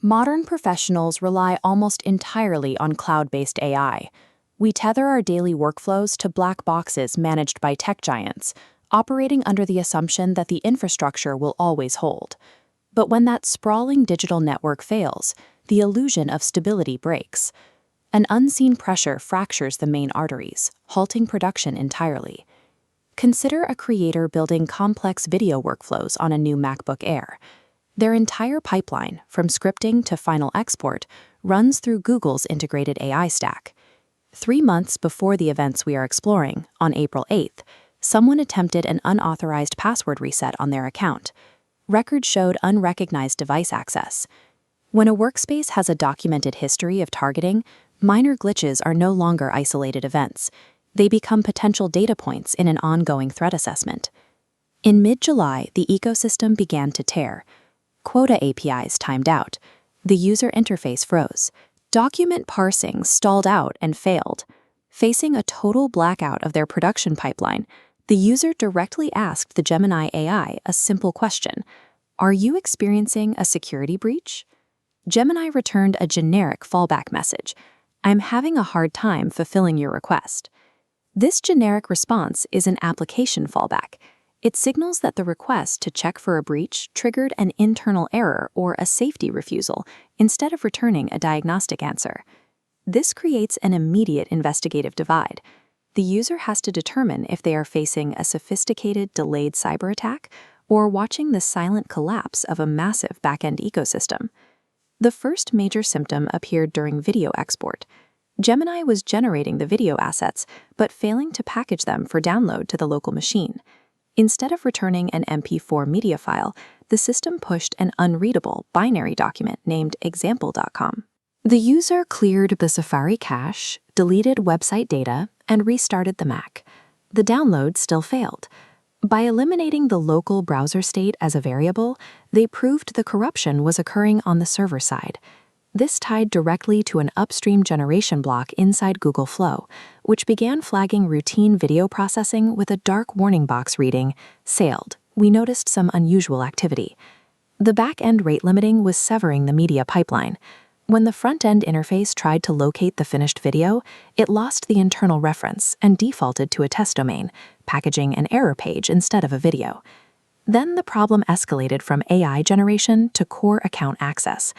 Modern professionals rely almost entirely on cloud-based AI. We tether our daily workflows to black boxes managed by tech giants, operating under the assumption that the infrastructure will always hold. But when that sprawling digital network fails, the illusion of stability breaks. An unseen pressure fractures the main arteries, halting production entirely. Consider a creator building complex video workflows on a new MacBook Air. Their entire pipeline, from scripting to final export, runs through Google's integrated AI stack. 3 months before the events we are exploring, on April 8th, someone attempted an unauthorized password reset on their account. Records showed unrecognized device access. When a workspace has a documented history of targeting, minor glitches are no longer isolated events. They become potential data points in an ongoing threat assessment. In mid-July, the ecosystem began to tear. Quota APIs timed out. The user interface froze. Document parsing stalled out and failed. Facing a total blackout of their production pipeline, the user directly asked the Gemini AI a simple question: "Are you experiencing a security breach?" Gemini returned a generic fallback message: "I'm having a hard time fulfilling your request." This generic response is an application fallback. It signals that the request to check for a breach triggered an internal error or a safety refusal instead of returning a diagnostic answer. This creates an immediate investigative divide. The user has to determine if they are facing a sophisticated delayed cyber attack or watching the silent collapse of a massive backend ecosystem. The first major symptom appeared during video export. Gemini was generating the video assets, but failing to package them for download to the local machine. Instead of returning an MP4 media file, the system pushed an unreadable binary document named example.com. The user cleared the Safari cache, deleted website data, and restarted the Mac. The download still failed. By eliminating the local browser state as a variable, they proved the corruption was occurring on the server side. This tied directly to an upstream generation block inside Google Flow, which began flagging routine video processing with a dark warning box reading, "Sailed. We noticed some unusual activity." The back-end rate limiting was severing the media pipeline. When the front-end interface tried to locate the finished video, it lost the internal reference and defaulted to a test domain, packaging an error page instead of a video. Then the problem escalated from AI generation to core account access.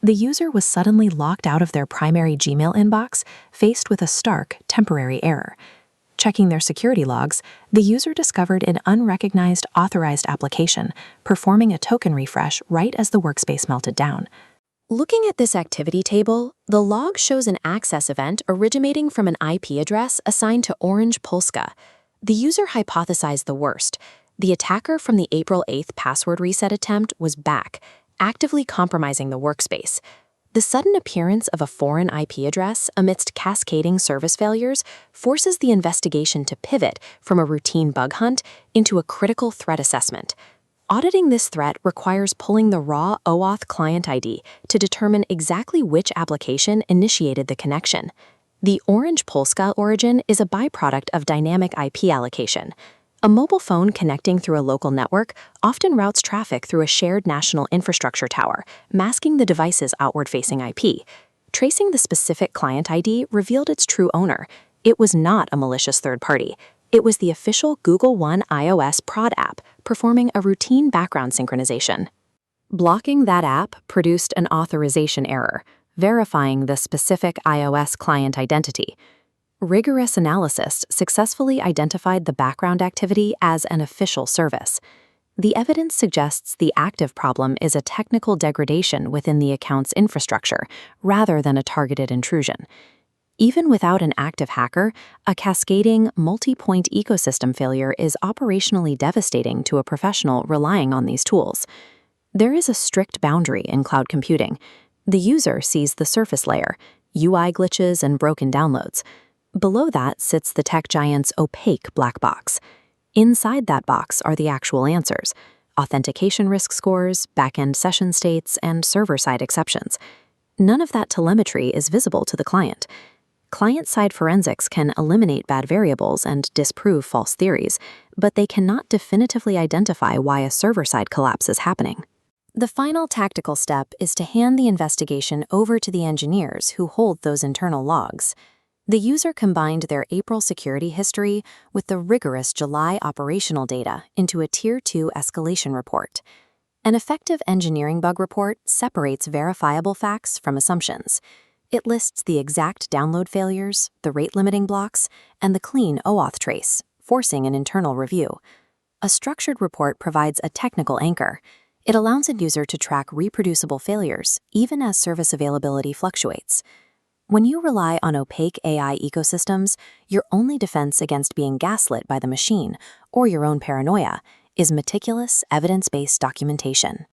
The user was suddenly locked out of their primary Gmail inbox, faced with a stark, temporary error. Checking their security logs, the user discovered an unrecognized authorized application, performing a token refresh right as the workspace melted down. Looking at this activity table, the log shows an access event originating from an IP address assigned to Orange Polska. The user hypothesized the worst. The attacker from the April 8th password reset attempt was back, actively compromising the workspace. The sudden appearance of a foreign IP address amidst cascading service failures forces the investigation to pivot from a routine bug hunt into a critical threat assessment. Auditing this threat requires pulling the raw OAuth client ID to determine exactly which application initiated the connection. The Orange Polska origin is a byproduct of dynamic IP allocation. A mobile phone connecting through a local network often routes traffic through a shared national infrastructure tower, masking the device's outward-facing IP. Tracing the specific client ID revealed its true owner. It was not a malicious third party. It was the official Google One iOS prod app performing a routine background synchronization. Blocking that app produced an authorization error, verifying the specific iOS client identity. Rigorous analysis successfully identified the background activity as an official service. The evidence suggests the active problem is a technical degradation within the account's infrastructure, rather than a targeted intrusion. Even without an active hacker, a cascading, multi-point ecosystem failure is operationally devastating to a professional relying on these tools. There is a strict boundary in cloud computing. The user sees the surface layer, UI glitches and broken downloads. Below that sits the tech giant's opaque black box. Inside that box are the actual answers: authentication risk scores, backend session states, and server-side exceptions. None of that telemetry is visible to the client. Client-side forensics can eliminate bad variables and disprove false theories, but they cannot definitively identify why a server-side collapse is happening. The final tactical step is to hand the investigation over to the engineers who hold those internal logs. The user combined their April security history with the rigorous July operational data into a Tier 2 escalation report. An effective engineering bug report separates verifiable facts from assumptions. It lists the exact download failures, the rate-limiting blocks, and the clean OAuth trace, forcing an internal review. A structured report provides a technical anchor. It allows a user to track reproducible failures, even as service availability fluctuates. When you rely on opaque AI ecosystems, your only defense against being gaslit by the machine or your own paranoia is meticulous, evidence-based documentation.